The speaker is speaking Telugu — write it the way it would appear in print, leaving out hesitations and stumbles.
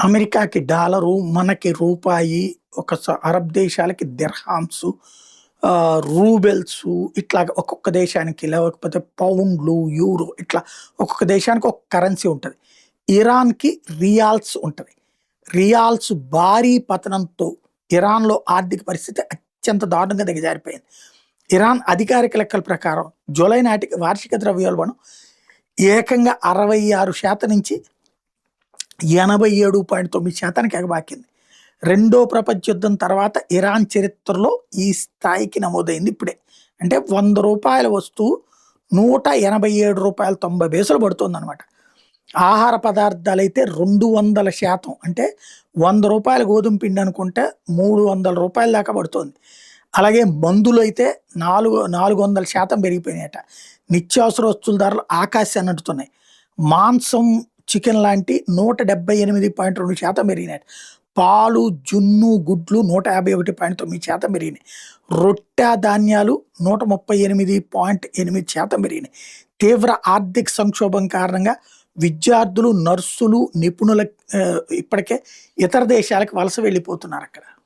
అమెరికాకి డాలరు, మనకి రూపాయి, అరబ్ దేశాలకి దిర్హామ్సు, రూబెల్సు, ఇట్లాగ ఒక్కొక్క దేశానికి, లేకపోతే పౌండ్లు, యూరో, ఇట్లా ఒక్కొక్క దేశానికి ఒక కరెన్సీ ఉంటది. ఇరాన్‌కి రియాల్స్ ఉంటది. రియాల్స్ భారీ పతనంతో ఇరాన్‌లో ఆర్థిక పరిస్థితి అత్యంత దారుణంగా దిగజారిపోయింది. ఇరాన్ అధికారిక లెక్కల ప్రకారం జూలై నాటికి వార్షిక ద్రవ్యోల్బణం ఏకంగా 66% నుంచి 87.9% ఎగబాకింది. రెండో ప్రపంచ యుద్ధం తర్వాత ఇరాన్ చరిత్రలో ఈ స్థాయికి నమోదైంది ఇప్పుడే. అంటే రూ. 100 వస్తువు రూ. 187.90 పడుతుందన్నమాట. ఆహార పదార్థాలైతే 200% అంటే రూ. 100 గోధుమ పిండి అనుకుంటే రూ. 300 దాకా పడుతుంది. అలాగే మందులైతే 400% పెరిగిపోయినాయట. నిత్యావసర వస్తువుల ధరలు ఆకాశాన్ని అంటుతున్నాయి. మాంసం, చికెన్ లాంటి 178.2% పెరిగినాయి. పాలు, జున్ను, గుడ్లు 151.9% పెరిగినాయి. రొట్టె, ధాన్యాలు 138.8% పెరిగినాయి. తీవ్ర ఆర్థిక సంక్షోభం కారణంగా విద్యార్థులు, నర్సులు, నిపుణుల ఇప్పటికే ఇతర దేశాలకు వలస వెళ్ళిపోతున్నారు అక్కడ.